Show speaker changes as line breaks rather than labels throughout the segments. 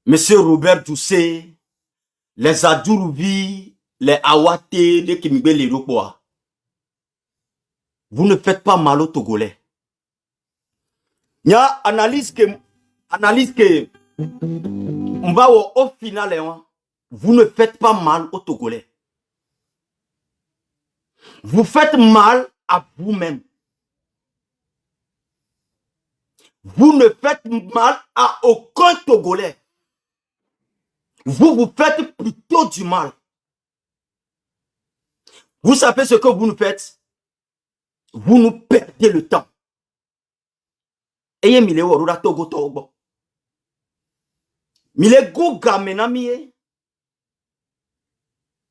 Monsieur Robert Doucet, les Adjouroubi, les Awate, les Kimbe, les Ropoa. Vous ne faites pas mal aux Togolais. Il y a analyse que on va au final, vous ne faites pas mal aux Togolais. Vous faites mal à vous-même. Vous ne faites mal à aucun Togolais. Vous faites plutôt du mal. Vous savez ce que vous nous faites? Vous nous perdez le temps. Eye mile worura Togo Togo. Mile guga menamie.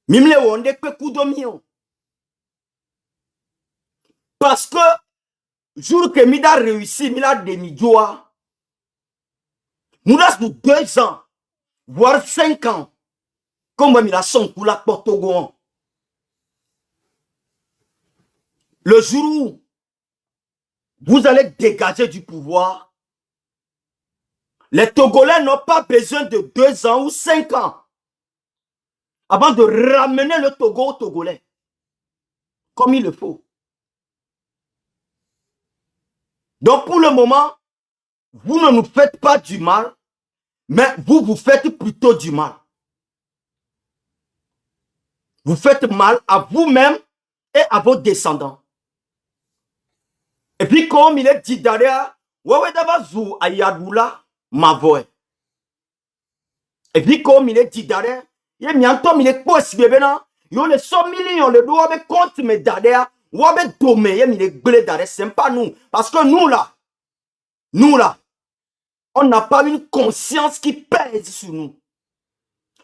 Mimle wonde pe kudomio. Parce que jour que Mida réussi, Mila demi-joie. Nous avons 2 ans, voire 5 ans. Comme Mila son pour la Togo. Le jour où vous allez dégager du pouvoir, les Togolais n'ont pas besoin de 2 ans ou 5 ans avant de ramener le Togo aux Togolais. Comme il le faut. Donc pour le moment, vous ne nous faites pas du mal, mais vous faites plutôt du mal. Vous faites mal à vous-même et à vos descendants. Et puis comme il est dit derrière, et puis comme il est dit derrière, il est possible, il y a 100 millions de doigts de compte, mais derrière, c'est pas nous. Parce que nous là, on n'a pas une conscience qui pèse sur nous.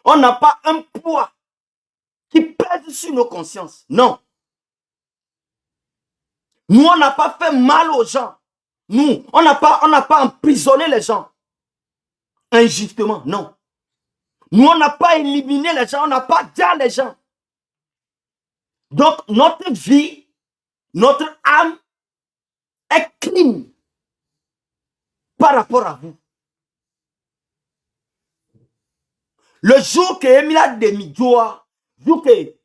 On n'a pas un poids qui pèse sur nos consciences. Non. Nous, on n'a pas fait mal aux gens. Nous, on n'a pas emprisonné les gens. Injustement, non. Nous, on n'a pas éliminé les gens, on n'a pas dit les gens. Donc, notre vie, notre âme est clean par rapport à vous. Le jour que Emila demi-joie, jour que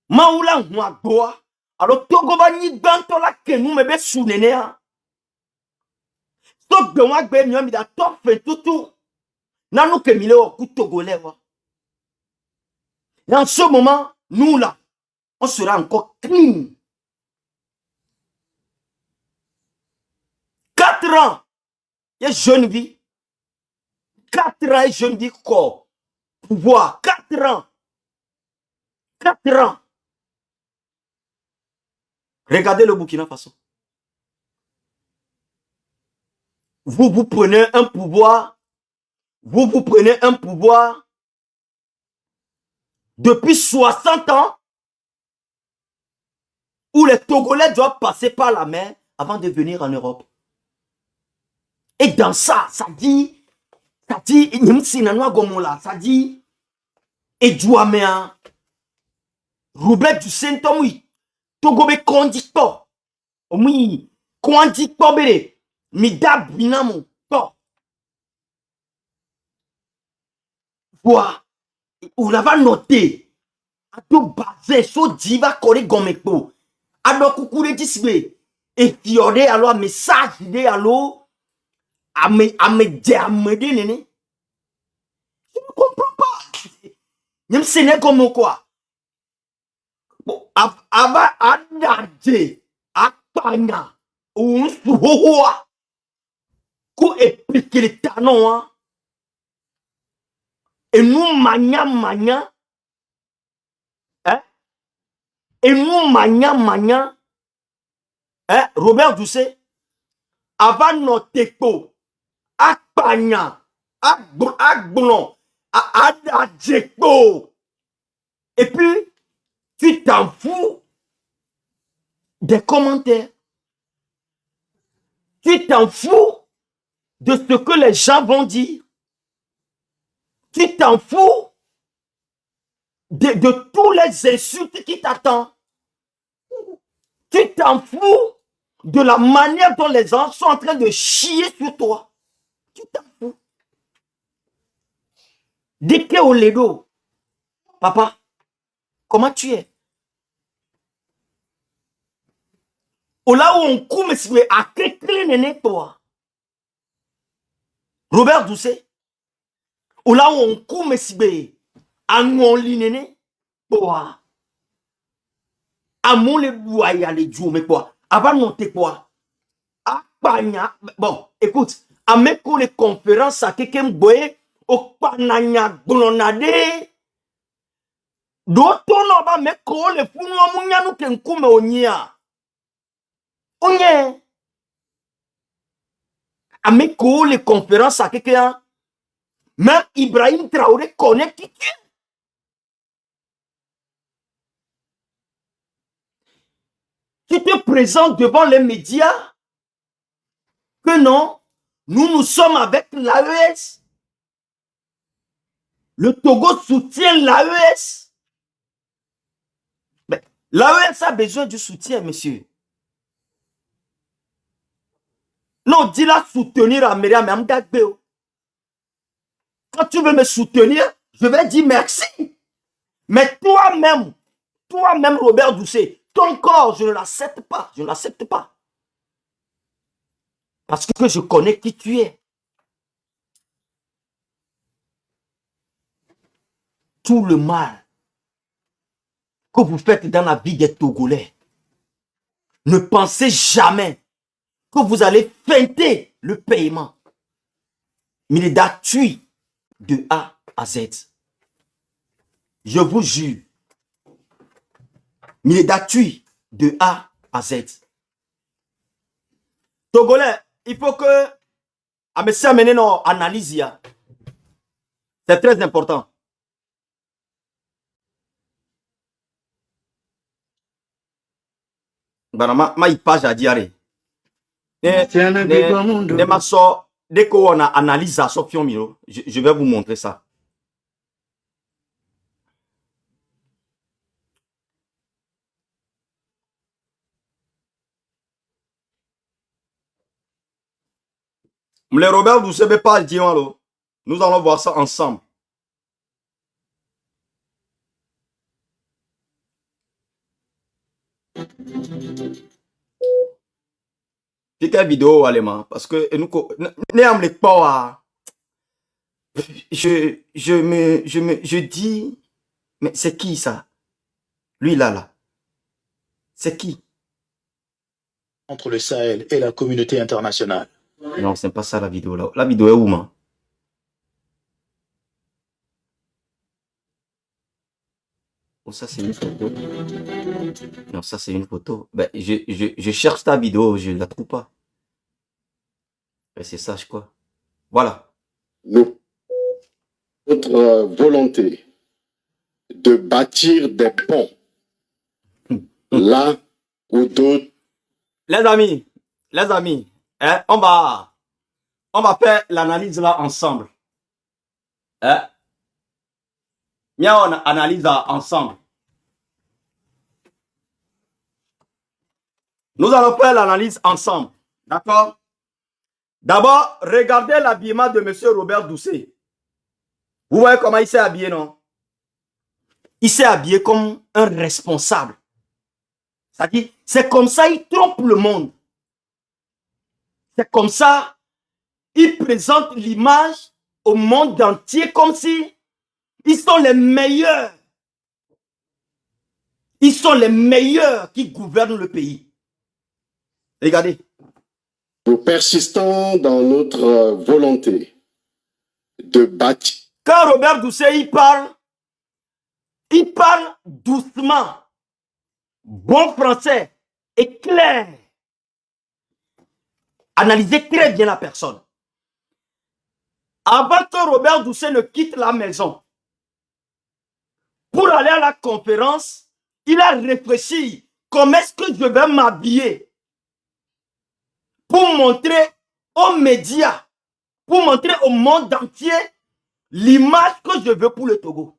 Maoula Mwadoa, alors Togo va ni banto la que nous me be sounenea. Stop de moi gbe mi mi da top fait tout. Nanu que mile au coup togolais. Et en ce moment, nous là, on sera encore clean. 4 ans, il y a jeune vie. 4 ans, et jeune vie corps. Pouvoir, 4 ans. 4 ans. Regardez le Burkina Faso. Vous prenez un pouvoir. Vous prenez un pouvoir depuis 60 ans où les Togolais doivent passer par la mer avant de venir en Europe. Et dans ça dit, ça dit, Edouamea, Robert du Saint-Omoui, Togobe conducteur, oui, conducteur bere, midab binamo, to. Voilà, on va noter, à tout basé, so diva kore gomekpo, à do kukure disbe, et fiore alors message de allo, à me dire, nene. Je ne comprends pas. Même si n'est comme quoi. Ava adade apanya unsuhoa ku epikiri tanoa enu manya enu manya Robert Doucet ava notepo apanya agblon adadekpo et puis tu t'en fous des commentaires. Tu t'en fous de ce que les gens vont dire. Tu t'en fous de tous les insultes qui t'attendent. Tu t'en fous de la manière dont les gens sont en train de chier sur toi. Tu t'en fous. Dès que au ledo, papa, comment tu es? Au là où on coume, si vous à quel néné toi? Robert Doucet. Au là où on coume, si vous à mon néné toi. À mon le boya les jours, mais quoi? Avant de monter quoi? À Pagna. Bon, écoute, à mes cours de conférences à quelqu'un boye, au Pananya Glonade. D'autres n'ont pas mes cours les fous, nous ken kume onia. Onye. À mes cours les conférences à quelqu'un, même Ibrahim Traoré connaît qui tu es. Tu te présentes devant les médias que non, nous sommes avec l'AES. Le Togo soutient l'AES. Mais l'AES a besoin du soutien, monsieur. Non, dis-la soutenir à Myriam Amdagbeo. Quand tu veux me soutenir, je vais dire merci. Mais toi-même, Robert Doucet, ton corps, je ne l'accepte pas. Je ne l'accepte pas. Parce que je connais qui tu es. Tout le mal que vous faites dans la vie des Togolais, ne pensez jamais que vous allez feinter le paiement. Milida tue de A à Z. Je vous jure. Milida tue de A à Z. Togolais, il faut que à me amener nos analyses. C'est très important. Banama ma page à dire. Ne ma so dès qu'on a analyse à Sofion Miro, je vais vous montrer ça. Le Robert, vous savez pas dire, nous allons voir ça ensemble. Quelle vidéo, allemand, parce que nous, je dis, mais c'est qui ça? Lui là. C'est qui?
Entre le Sahel et la communauté internationale.
Non, c'est pas ça la vidéo là. La vidéo est où, man? Oh, ça c'est une photo. Non, ça c'est une photo. Ben, je cherche ta vidéo, je la trouve pas. Ben, c'est ça, je crois. Voilà.
Notre volonté de bâtir des ponts là où d'autres.
Les amis, hein, on va faire l'analyse là ensemble. Hein? Viens, on analyse ensemble. Nous allons faire l'analyse ensemble. D'accord? D'abord, regardez l'habillement de M. Robert Doucet. Vous voyez comment il s'est habillé, non? Il s'est habillé comme un responsable. C'est-à-dire, c'est comme ça il trompe le monde. C'est comme ça il présente l'image au monde entier comme si ils sont les meilleurs. Ils sont les meilleurs qui gouvernent le pays. Regardez.
Nous persistons dans notre volonté de bâtir.
Quand Robert Doucet il parle doucement, bon français et clair. Analysez très bien la personne. Avant que Robert Doucet ne quitte la maison, pour aller à la conférence, il a réfléchi comment est-ce que je vais m'habiller pour montrer aux médias, pour montrer au monde entier l'image que je veux pour le Togo.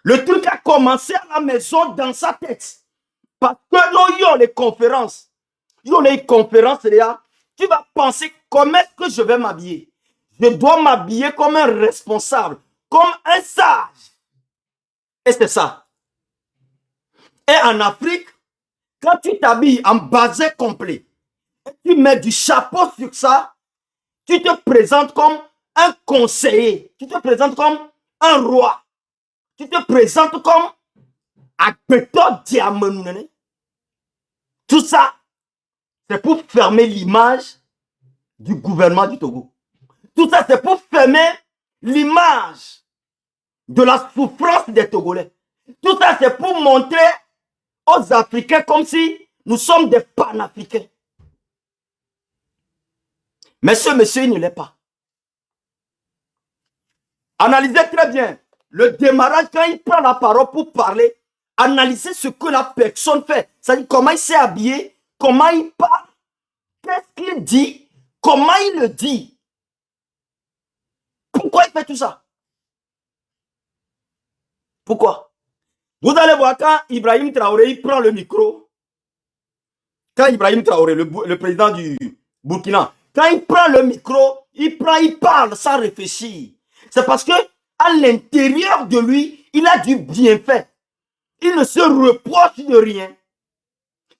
Le truc a commencé à la maison dans sa tête. Parce que nous, il y a les conférences. Il y a les conférences là. Tu vas penser comment est-ce que je vais m'habiller. Je dois m'habiller comme un responsable, comme un sage. Et c'est ça. Et en Afrique, quand tu t'habilles en bazin complet, tu mets du chapeau sur ça, tu te présentes comme un conseiller, tu te présentes comme un roi, tu te présentes comme un diamant. Tout ça, c'est pour fermer l'image du gouvernement du Togo. Tout ça, c'est pour fermer l'image de la souffrance des Togolais. Tout ça, c'est pour montrer aux Africains comme si nous sommes des panafricains. Mais ce monsieur, il ne l'est pas. Analysez très bien le démarrage quand il prend la parole pour parler. Analysez ce que la personne fait. C'est-à-dire comment il s'est habillé, comment il parle, qu'est-ce qu'il dit, comment il le dit. Pourquoi il fait tout ça? Pourquoi? Vous allez voir quand Ibrahim Traoré il prend le micro, quand Ibrahim Traoré, le président du Burkina, quand il prend le micro, il parle sans réfléchir. C'est parce que à l'intérieur de lui, il a du bienfait. Il ne se reproche de rien.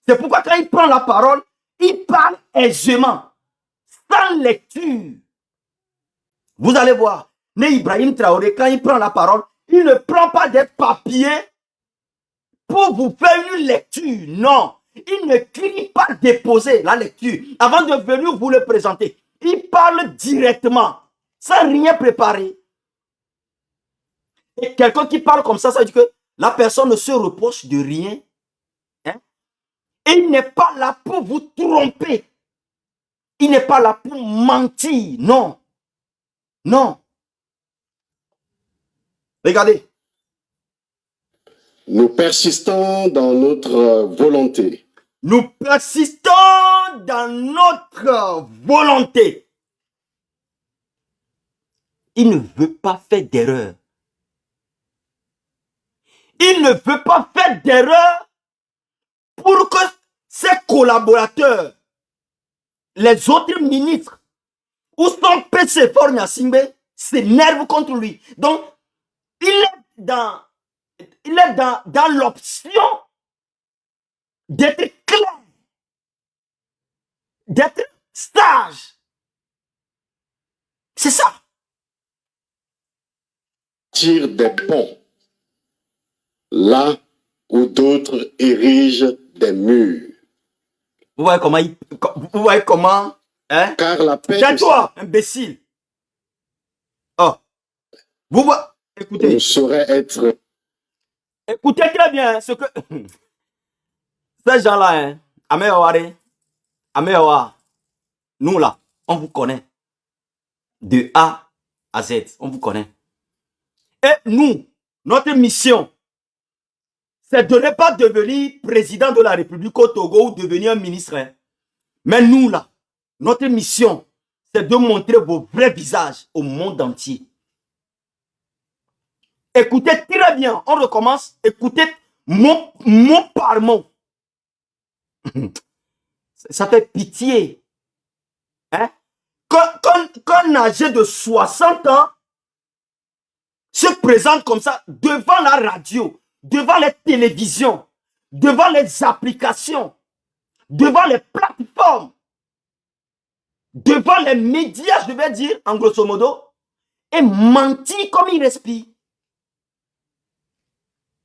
C'est pourquoi quand il prend la parole, il parle aisément, sans lecture. Vous allez voir, mais Ibrahim Traoré, quand il prend la parole, il ne prend pas des papiers pour vous faire une lecture. Non, il ne crie pas déposer la lecture avant de venir vous le présenter. Il parle directement, sans rien préparer. Et quelqu'un qui parle comme ça veut dire que la personne ne se reproche de rien. Hein? Et il n'est pas là pour vous tromper. Il n'est pas là pour mentir. Non. Non. Regardez.
Nous persistons dans notre volonté.
Nous persistons dans notre volonté. Il ne veut pas faire d'erreur. Il ne veut pas faire d'erreur pour que ses collaborateurs, les autres ministres, ou son PC Fornia-Simbe, s'énervent contre lui. Donc, il est dans l'option d'être clair, d'être sage. C'est ça.
Tire des ponts là où d'autres érigent des murs.
Vous voyez comment, hein?
Car la paix
Tais-toi, imbécile. Oh. Vous voyez, écoutez.
ne saurait être.
Écoutez très bien ce que ces gens-là, hein, Améoare, nous là, on vous connaît. De A à Z, on vous connaît. Et nous, notre mission, c'est de ne pas devenir président de la République au Togo ou devenir un ministre. Hein. Mais nous là, notre mission, c'est de montrer vos vrais visages au monde entier. Écoutez très bien, on recommence. Écoutez mot par mot. Ça fait pitié. Hein? Qu'un âgé de 60 ans se présente comme ça devant la radio, devant les télévisions, devant les applications, devant les plateformes, devant les médias, je vais dire, en grosso modo, et mentir comme il respire.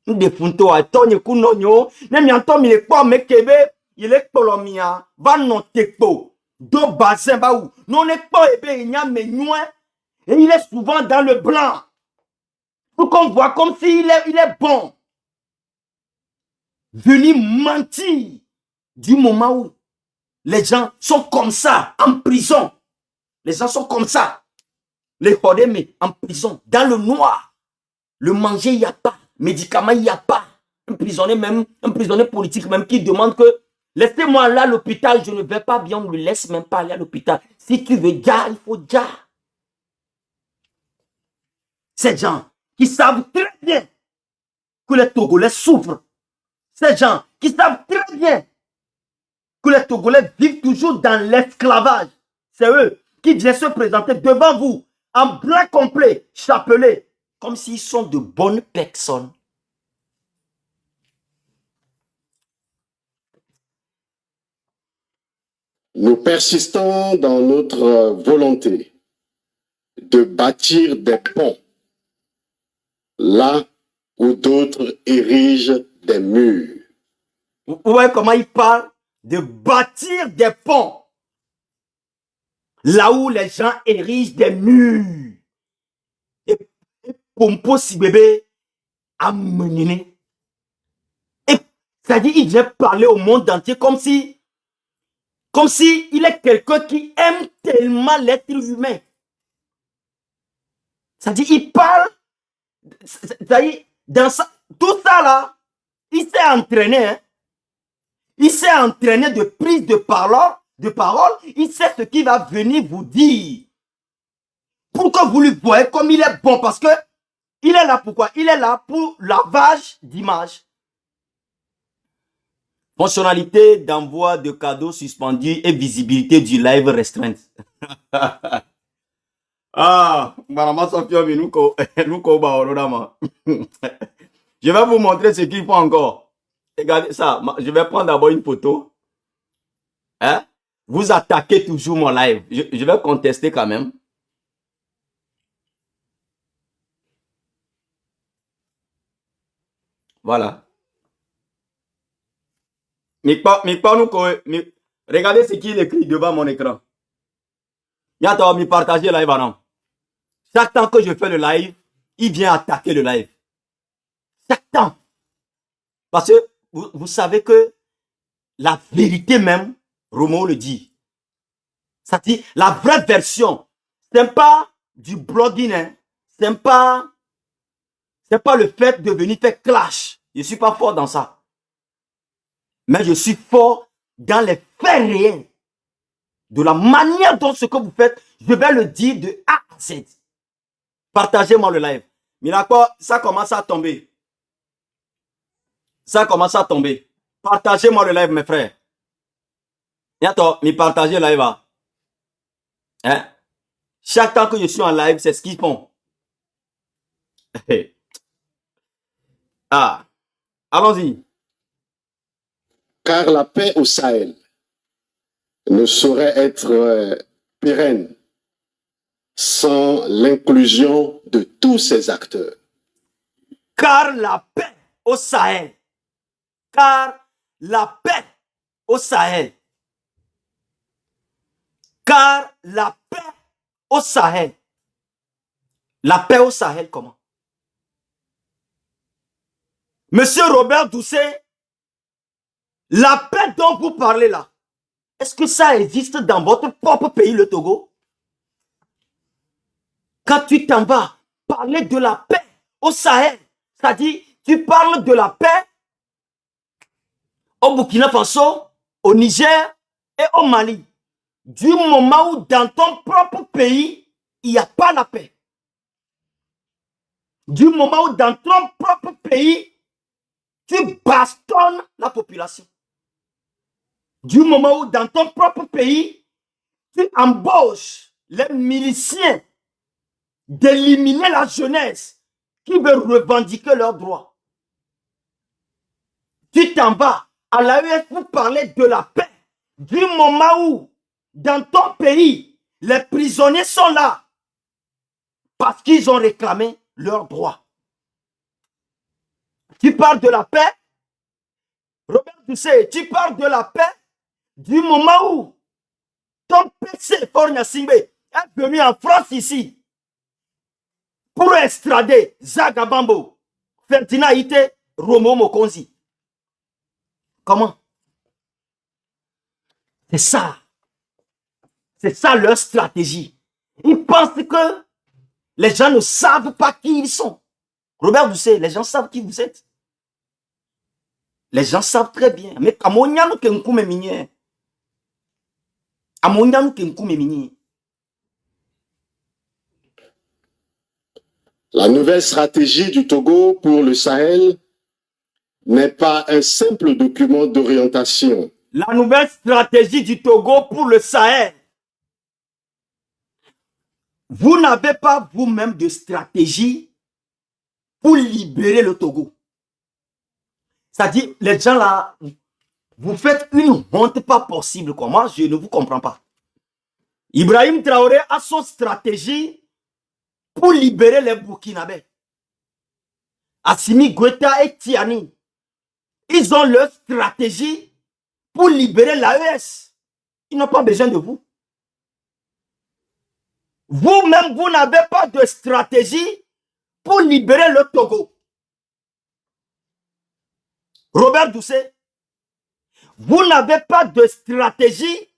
Ndefunto atonye kunonyo ne mianto mi le kpo mekebe il est kolomia va non tekpo do bazin ba ou non ne kpo ebe nya menouin et il est souvent dans le blanc pour qu'on voit comme s'il est bon. Venir mentir du moment où les gens sont comme ça en prison. Les gens sont comme ça. Les Hodeme en prison dans le noir. Le manger il y a pas. Médicaments, il n'y a pas. Un prisonnier politique même qui demande que laissez-moi là à l'hôpital, je ne vais pas bien, on ne le laisse même pas aller à l'hôpital. Si tu veux déjà, il faut déjà. Ces gens qui savent très bien que les Togolais souffrent. Ces gens qui savent très bien que les Togolais vivent toujours dans l'esclavage. C'est eux qui qui vient se présenter devant vous en blanc complet, chapelet, comme s'ils sont de bonnes personnes.
Nous persistons dans notre volonté de bâtir des ponts là où d'autres érigent des murs.
Vous voyez comment il parle de bâtir des ponts là où les gens érigent des murs. Et Pompo si bébé a mené. Et c'est-à-dire il vient parler au monde entier comme si il est quelqu'un qui aime tellement l'être humain. C'est-à-dire il parle, c'est-à-dire dans ça, tout ça là, il s'est entraîné, hein. Il s'est entraîné de prise de parole, il sait ce qu'il va venir vous dire. Pour que vous lui voyez comme il est bon, parce que il est là pourquoi? Il est là pour lavage d'image. Fonctionnalité d'envoi de cadeaux suspendus et visibilité du live restreinte. Ah, madame Sophia, je vais vous montrer ce qu'il faut encore. Regardez ça. Je vais prendre d'abord une photo. Hein? Vous attaquez toujours mon live. Je vais contester quand même. Voilà. Regardez ce qu'il écrit devant mon écran. Y'a me partager live non. Chaque temps que je fais le live, il vient attaquer le live. Chaque temps. Parce que vous savez que la vérité même, Romo le dit. Ça dit, la vraie version, c'est pas du blogging, hein. C'est pas le fait de venir faire clash. Je suis pas fort dans ça. Mais je suis fort dans les faits réels. De la manière dont ce que vous faites, je vais le dire de A à Z. Partagez-moi le live. Minako, ça commence à tomber. Ça commence à tomber. Partagez-moi le live, mes frères. Bientôt, me partagez le live. Hein? Chaque temps que je suis en live, c'est ce qu'ils font. Ah, allons-y.
Car la paix au Sahel ne saurait être pérenne sans l'inclusion de tous ces acteurs.
Car la paix au Sahel. Car la paix au Sahel. Car la paix au Sahel. La paix au Sahel, comment? Monsieur Robert Doucet, la paix dont vous parlez là, est-ce que ça existe dans votre propre pays, le Togo? Quand tu t'en vas parler de la paix au Sahel, c'est-à-dire tu parles de la paix au Burkina Faso, au Niger et au Mali. Du moment où dans ton propre pays, il n'y a pas la paix. Du moment où dans ton propre pays, tu bastonnes la population. Du moment où dans ton propre pays, tu embauches les miliciens d'éliminer la jeunesse qui veut revendiquer leurs droits. Tu t'en vas à l'AES pour parler de la paix. Du moment où dans ton pays, les prisonniers sont là parce qu'ils ont réclamé leurs droits. Tu parles de la paix, Robert Doucet, tu parles de la paix du moment où ton PC Fornia Singbe est venu en France ici pour extrader Zagabambo, Ferdinand Ite, Romo Mokonzi. Comment? C'est ça. C'est ça leur stratégie. Ils pensent que les gens ne savent pas qui ils sont. Robert Doucet, les gens savent qui vous êtes. Les gens savent très bien. Mais Kamonyanu Kenkou Meminier. Amonyanu Kenkou Meminier.
La nouvelle stratégie du Togo pour le Sahel n'est pas un simple document d'orientation.
La nouvelle stratégie du Togo pour le Sahel Vous n'avez pas vous-même de stratégie pour libérer le Togo. C'est-à-dire, les gens là, vous faites une honte pas possible. Quoi. Moi, je ne vous comprends pas. Ibrahim Traoré a son stratégie pour libérer les Burkinabés. Assimi Goïta et Tiani, ils ont leur stratégie pour libérer l'AES. Ils n'ont pas besoin de vous. Vous-même, vous n'avez pas de stratégie pour libérer le Togo. Robert Doucet, vous n'avez pas de stratégie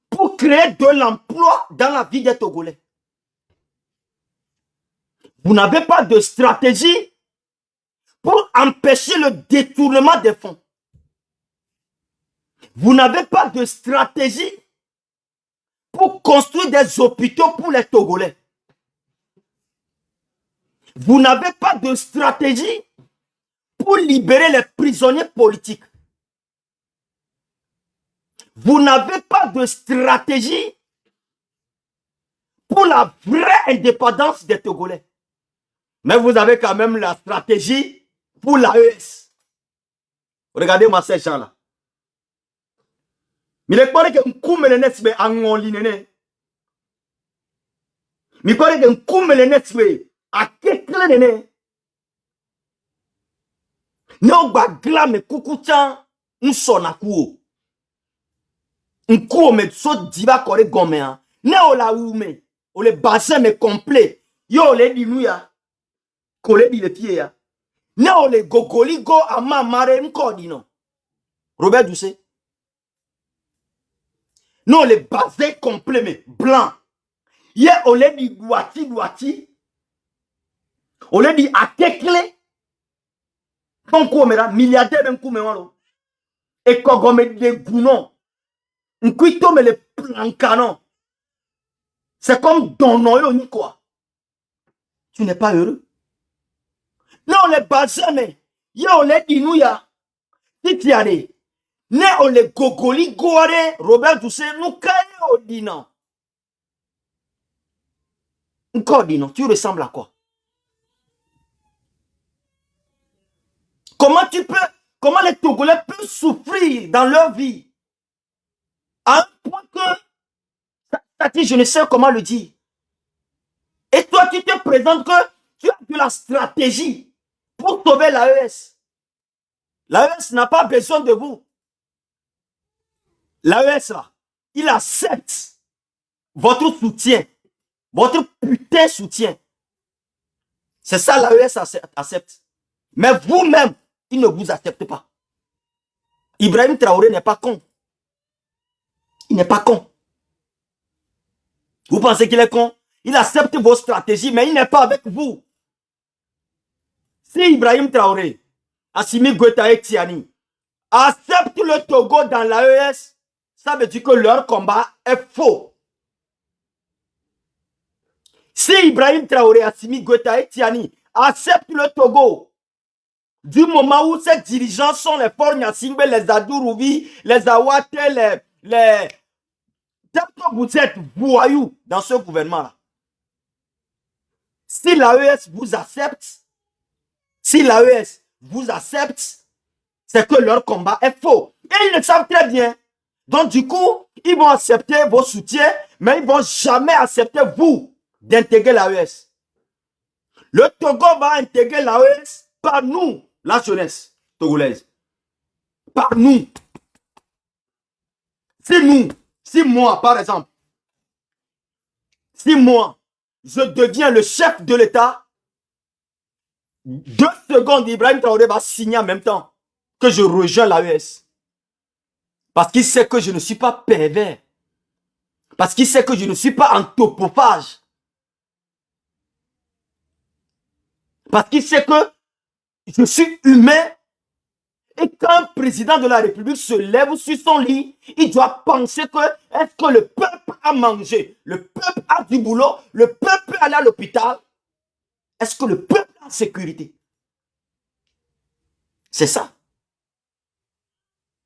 pour créer de l'emploi dans la vie des Togolais. Vous n'avez pas de stratégie pour empêcher le détournement des fonds. Vous n'avez pas de stratégie pour construire des hôpitaux pour les Togolais. Vous n'avez pas de stratégie pour libérer les prisonniers politiques. Vous n'avez pas de stratégie pour la vraie indépendance des Togolais. Mais vous avez quand même la stratégie pour l'AES. Regardez-moi ces gens-là. Mais les gens qui ont mis les nets en ligne. Mais quand ils ont mis les nets à quelqu'un de ne. Non, bagla me kukuchan nsonakuo. Nkuo me so diva kore gomea. Ne ola ume. Ole bassin me complet. Yo ole di nuya. Kole di le pied ya. Ne ole gogoli go ama mare nkodi no. Robert Doucet. Non le bassin complet me blanc. Ye ole di douati. Ole di akekle. Bon komera milliardaire ben kumewalo. Et kogome de gounon. Nkuito me le plancanon. C'est comme Donoyo ni quoi. Tu n'es pas heureux. Non, les bazame. Yo le dinouya. Titiare. Ne o le gogoli gore. Robert Doucet nous kaye o dinan. Encore dinan. Tu ressembles à quoi? Comment les Togolais peuvent souffrir dans leur vie? À un point que, ça dit, je ne sais comment le dire. Et toi, tu te présentes que tu as de la stratégie pour sauver l'AES. L'AES n'a pas besoin de vous. L'AES, là, il accepte votre soutien. Votre putain soutien. C'est ça l'AES accepte. Mais vous-même, il ne vous accepte pas. Ibrahim Traoré n'est pas con. Il n'est pas con. Vous pensez qu'il est con? Il accepte vos stratégies, mais il n'est pas avec vous. Si Ibrahim Traoré, Assimi Goïta et Tiani acceptent le Togo dans l'AES, ça veut dire que leur combat est faux. Si Ibrahim Traoré, Assimi Goïta et Tiani acceptent le Togo, du moment où ces dirigeants sont les Faure Gnassingbé, les Adourouvi, les Awate, les... Tant que vous êtes voyous dans ce gouvernement-là, si l'AES vous accepte, c'est que leur combat est faux. Et ils le savent très bien. Donc du coup, ils vont accepter vos soutiens, mais ils ne vont jamais accepter vous d'intégrer l'AES. Le Togo va intégrer l'AES par nous, la jeunesse togolaise. Par nous. Si moi, par exemple, si moi, je deviens le chef de l'État, 2 secondes, Ibrahim Traoré va signer en même temps que je rejoins l'AES. Parce qu'il sait que je ne suis pas pervers. Parce qu'il sait que je ne suis pas anthropophage. Parce qu'il sait que je suis humain. Et quand un président de la République se lève sur son lit, il doit penser que est-ce que le peuple a mangé, le peuple a du boulot, le peuple peut aller à l'hôpital. Est-ce que le peuple a sécurité? C'est ça.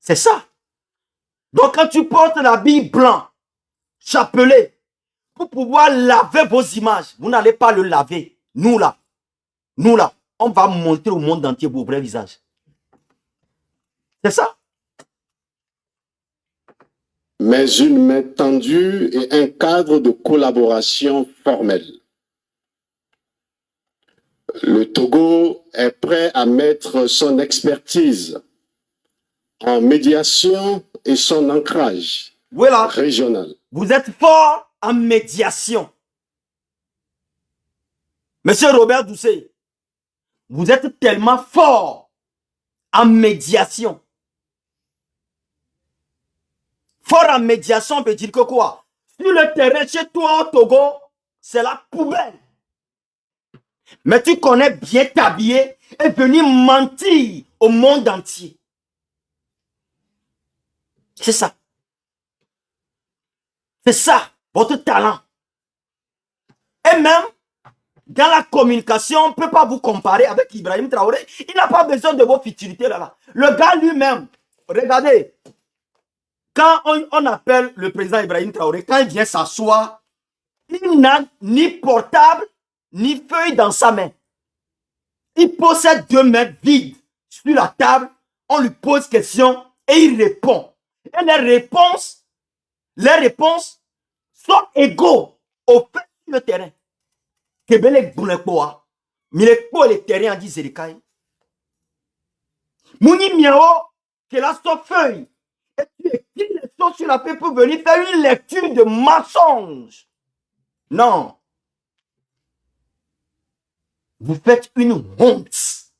C'est ça. Donc quand tu portes l'habit blanc, chapelet, pour pouvoir laver vos images. Vous n'allez pas le laver. Nous là, on va montrer au monde entier vos vrais visages. C'est ça.
Mais une main tendue et un cadre de collaboration formel. Le Togo est prêt à mettre son expertise en médiation et son ancrage
Voilà.
régional.
Vous êtes fort en médiation. Monsieur Robert Doucet, vous êtes tellement fort en médiation. Fort en médiation veut dire que quoi? Sur le terrain chez toi au Togo, c'est la poubelle. Mais tu connais bien t'habiller et venir mentir au monde entier. C'est ça. C'est ça, votre talent. Et même, dans la communication, on ne peut pas vous comparer avec Ibrahim Traoré. Il n'a pas besoin de vos futilités là-bas. Le gars lui-même, regardez, quand on appelle le président Ibrahim Traoré, quand il vient s'asseoir, il n'a ni portable, ni feuille dans sa main. Il possède 2 mains vides sur la table, on lui pose question et il répond. Et les réponses sont égaux au fait sur le terrain. Kebele Boulekboa, Milekbo le terrain a dit Zerikai. Mouni Miao, qui a son feuille, et tu écris les choses sur la feuille pour venir faire une lecture de mensonge. Non. Vous faites une honte.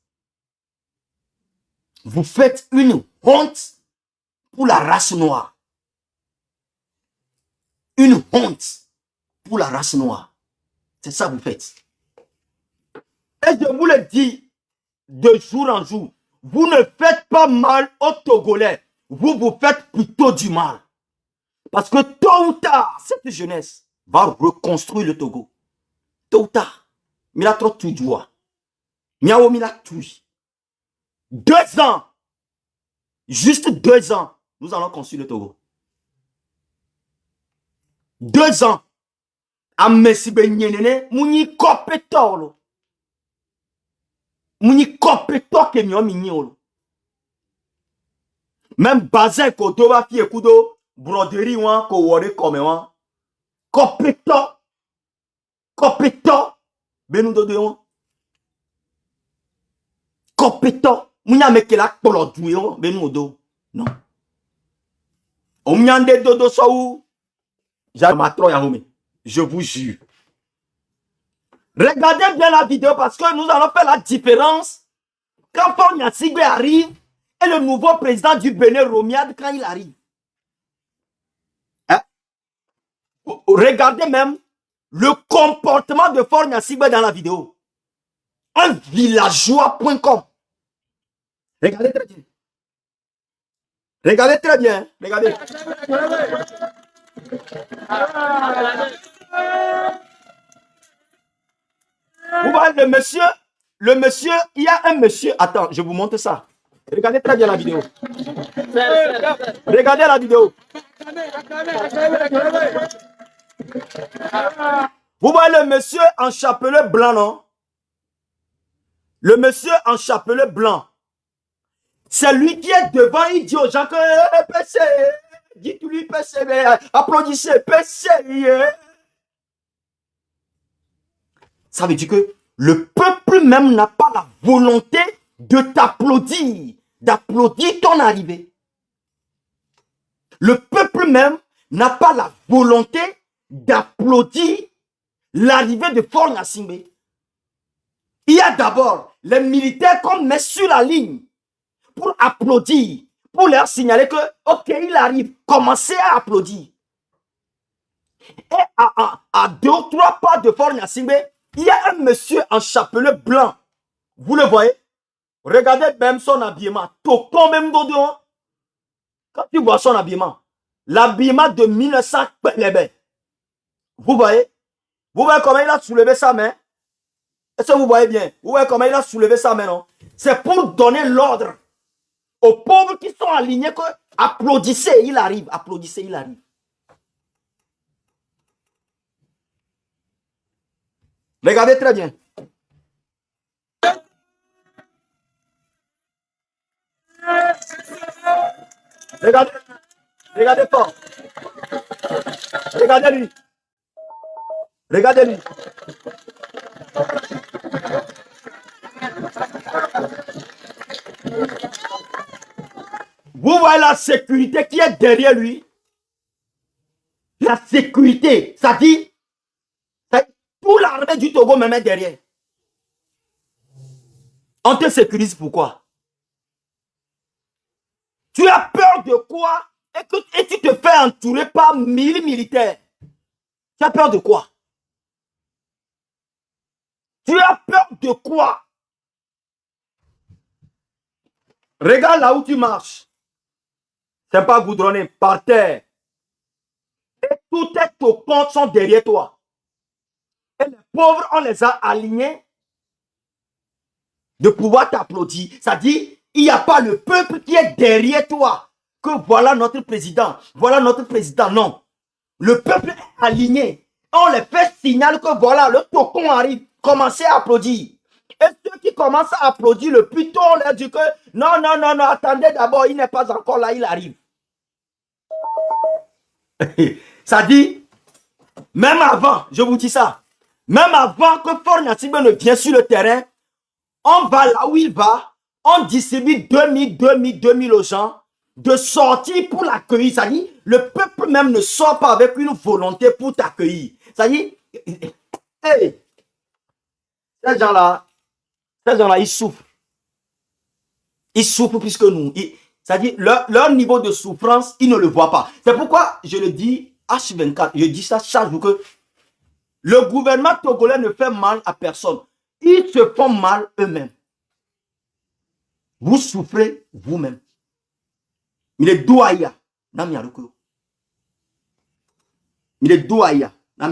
Vous faites une honte pour la race noire. Une honte pour la race noire. C'est ça que vous faites. Et je vous le dis de jour en jour, vous ne faites pas mal aux Togolais. Vous vous faites plutôt du mal. Parce que tôt ou tard, cette jeunesse va reconstruire le Togo. Tôt ou tard. Mais il a trop tout droit. Miao Mila tout. 2 ans. Juste 2 ans. Nous allons construire le Togo. 2 ans. A mesibe nyenene. Mouni kopetolo. Mouni kopeto ke mio mignolo. Même bazin ko doba fi ekudo. Broderie wan ko wore kome wan. Kopeto. Kopeto. Benu do de wan. Kopeto. Mounya mekela kpolo doué wan. Benu odo. Non. Omnyande dodo sou. Jamatro yahome. Je vous jure. Regardez bien la vidéo parce que nous allons faire la différence quand Paul Nyasigbe arrive et le nouveau président du Bénin, Romiad, quand il arrive. Hein? Regardez même le comportement de Paul Nyasigbe dans la vidéo. Un villageois.com. Regardez très bien. Regardez très bien. Regardez. Vous voyez le monsieur, il y a un monsieur. Attends, je vous montre ça. Regardez très bien la vidéo. Regardez la vidéo. Vous voyez le monsieur en chapelet blanc, non? Le monsieur en chapelet blanc. C'est lui qui est devant, il dit aux gens que PC, dites-lui PC, applaudissez PC. Ça veut dire que le peuple même n'a pas la volonté de t'applaudir, d'applaudir ton arrivée. Le peuple même n'a pas la volonté d'applaudir l'arrivée de Faure Gnassingbé. Il y a d'abord les militaires qu'on met sur la ligne pour applaudir, pour leur signaler que, ok, il arrive, commencez à applaudir. Et à 2 ou 3 pas de Faure Gnassingbé, il y a un monsieur en chapelet blanc. Vous le voyez? Regardez même son habillement. Tocon même dodo. Quand tu vois son habillement, l'habillement de 1900 Pelebe. Vous voyez? Vous voyez comment il a soulevé sa main? Est-ce que vous voyez bien? Vous voyez comment il a soulevé sa main, non? C'est pour donner l'ordre aux pauvres qui sont alignés que applaudissez, il arrive. Applaudissez, il arrive. Regardez très bien. Regardez, regardez fort. Regardez-lui. Regardez-lui. Vous voyez la sécurité qui est derrière lui. La sécurité, ça dit, tout l'armée du Togo me met derrière. On te sécurise pourquoi? Tu as peur de quoi? Et tu te fais entourer par 1000 militaires. Tu as peur de quoi? Tu as peur de quoi? Regarde là où tu marches. C'est pas goudronné, par terre. Et tous tes tocons sont derrière toi. Et les pauvres, on les a alignés de pouvoir t'applaudir. Ça dit, il n'y a pas le peuple qui est derrière toi. Que voilà notre président. Voilà notre président. Non. Le peuple est aligné. On les fait signal que voilà, le tocon arrive. Commencez à applaudir. Et ceux qui commencent à applaudir, le plus tôt, on leur dit que non, non, non, non, attendez d'abord, il n'est pas encore là, il arrive. Ça dit, même avant, je vous dis ça, même avant que Faure Gnassingbé ne vienne sur le terrain, on va là où il va, on distribue 2000 aux gens de sortir pour l'accueillir. Ça dit, le peuple même ne sort pas avec une volonté pour t'accueillir. Ça dit, hey, ces gens-là, ils souffrent. Ils souffrent plus que nous. Ça dit, leur niveau de souffrance, ils ne le voient pas. C'est pourquoi je le dis H24, je dis ça chaque jour que le gouvernement togolais ne fait mal à personne. Ils se font mal eux-mêmes. Vous souffrez vous-même. Il est douaya. Il est douaya. Le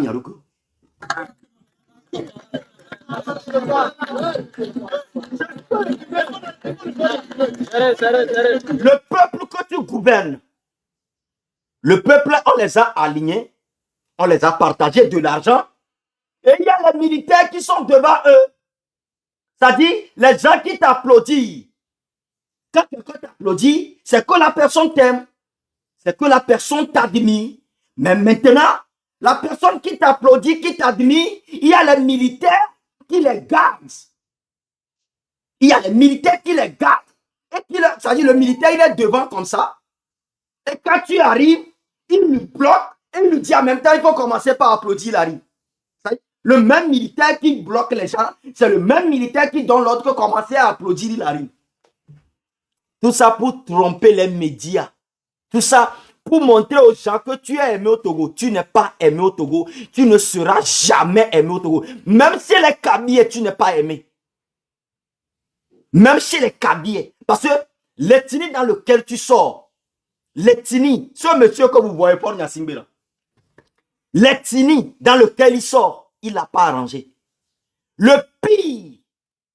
peuple que tu gouvernes, le peuple, on les a alignés, on les a partagés de l'argent, et il y a les militaires qui sont devant eux. C'est-à-dire, les gens qui t'applaudissent. Quand quelqu'un t'applaudit, c'est que la personne t'aime, c'est que la personne t'admire. Mais maintenant, la personne qui t'applaudit, qui t'admire, il y a les militaires qui les gardent. Il y a les militaires qui les gardent. Et c'est-à-dire, le militaire, il est devant comme ça. Et quand tu arrives, il lui bloque et il lui dit en même temps, il faut commencer par applaudir, il arrive. Le même militaire qui bloque les gens, c'est le même militaire qui donne l'ordre que commencer à applaudir, il arrive. Tout ça pour tromper les médias. Tout ça pour montrer aux gens que tu es aimé au Togo. Tu n'es pas aimé au Togo. Tu ne seras jamais aimé au Togo. Même si les Kabyles, tu n'es pas aimé. Même chez les Kabyles. Parce que l'ethnie dans lequel tu sors, l'ethnie, ce monsieur que vous voyez, Faure Gnassingbé là, l'ethnie dans lequel il sort, il n'a pas arrangé. Le pire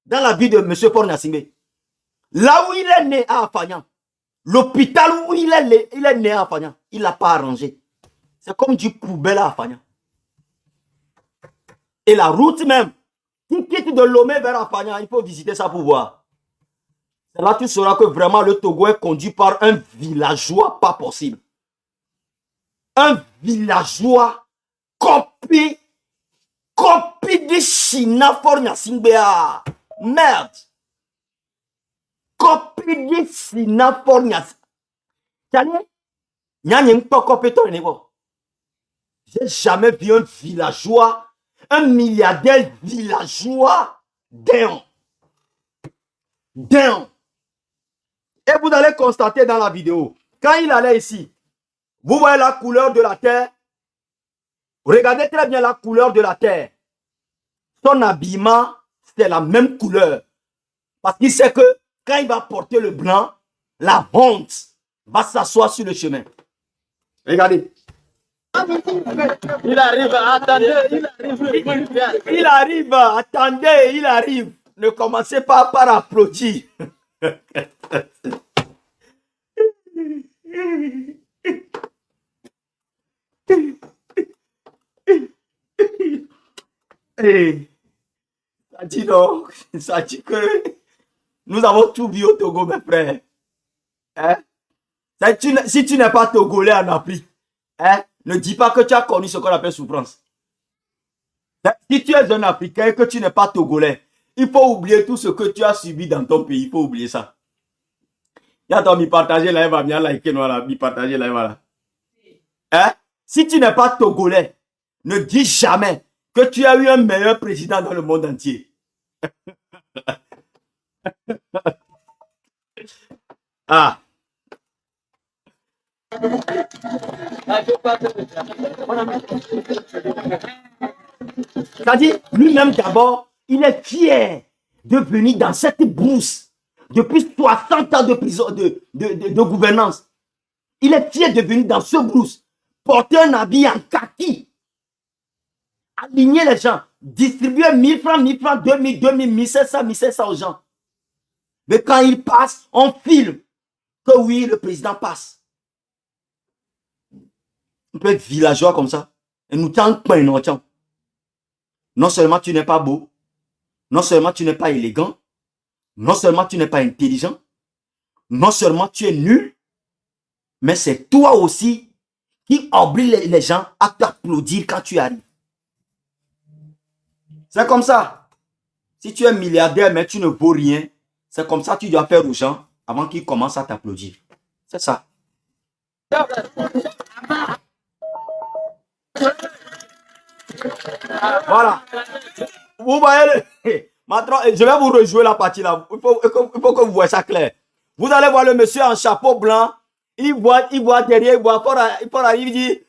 dans la vie de monsieur Faure Gnassingbé, là où il est né à Afagnan, l'hôpital où il est né à Afagnan, il n'a pas arrangé. C'est comme du poubelle à Afagnan. Et la route même, qui quitte de Lomé vers Afagnan, il faut visiter ça pour voir. C'est là que tu sauras que vraiment le Togo est conduit par un villageois pas possible. Un villageois copie de China Faure Gnassingbé. Merde. Copie de China Faure Gnassingbé. J'ai jamais vu un villageois, un milliardaire villageois d'un. Et vous allez constater dans la vidéo, quand il allait ici, vous voyez la couleur de la terre. Regardez très bien la couleur de la terre. Son habillement, c'est la même couleur. Parce qu'il sait que quand il va porter le blanc, la honte va s'asseoir sur le chemin. Regardez.
Il arrive, attendez, il arrive.
Il arrive, attendez, il arrive. Ne commencez pas par applaudir. Hey. Ça dit non. Ça dit que nous avons tout vu au Togo, mes frères. Hein? Si tu n'es pas togolais en Afrique, hein, ne dis pas que tu as connu ce qu'on appelle souffrance. Si tu es un Africain et que tu n'es pas togolais, il faut oublier tout ce que tu as subi dans ton pays. Il faut oublier ça. Il y a ton mi partager là, il va bien liker, voilà, mi partager là, voilà. Hein? Si tu n'es pas togolais, ne dis jamais que tu as eu un meilleur président dans le monde entier. Ah. C'est-à-dire, lui-même d'abord, il est fier de venir dans cette brousse depuis 60 ans de prison, de gouvernance. Il est fier de venir dans ce brousse, porter un habit en kaki, aligner les gens, distribuer 1000 francs, 1000 francs, 2000, 2000, 1500, 1500 aux gens. Mais quand il passe, on filme que oui, le président passe. On peut être villageois comme ça. Et nous t'en prenons. Non seulement tu n'es pas beau, non seulement tu n'es pas élégant, non seulement tu n'es pas intelligent, non seulement tu es nul, mais c'est toi aussi qui oblige les gens à t'applaudir quand tu arrives. C'est comme ça. Si tu es milliardaire mais tu ne vaux rien, c'est comme ça que tu dois faire aux gens avant qu'ils commencent à t'applaudir. C'est ça. Voilà. Vous voyez, maintenant, je vais vous rejouer la partie là. Il faut que vous voyez ça clair. Vous allez voir le monsieur en chapeau blanc. Il voit derrière, il arrive, il dit,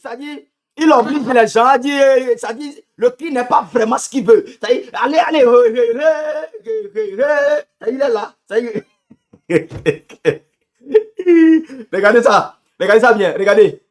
ça dit, il oblige les gens à dire, ça dit, le cri n'est pas vraiment ce qu'il veut. Ça dit, allez, il est là. Ça dit, regardez ça bien, regardez.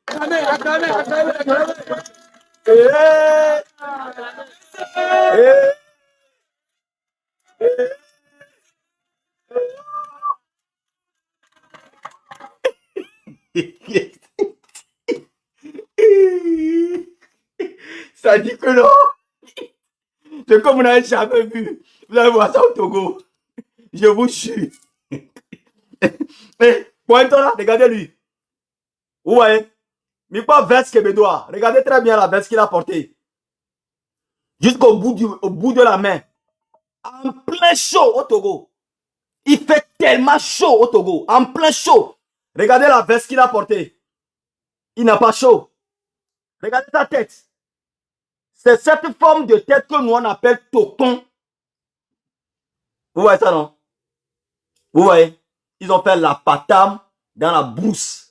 Ça dit que non. C'est comme vous n'avez jamais vu. Vous allez voir ça au Togo. Je vous jure. Pointon là, regardez lui. Vous voyez? Mais pas veste québécois. Regardez très bien la veste qu'il a portée. Jusqu'au bout de la main. En plein chaud au Togo. Il fait tellement chaud au Togo. En plein chaud. Regardez la veste qu'il a portée. Il n'a pas chaud. Regardez sa tête. C'est cette forme de tête que nous on appelle tocon. Vous voyez ça, non? Vous voyez? Ils ont fait la patam dans la brousse.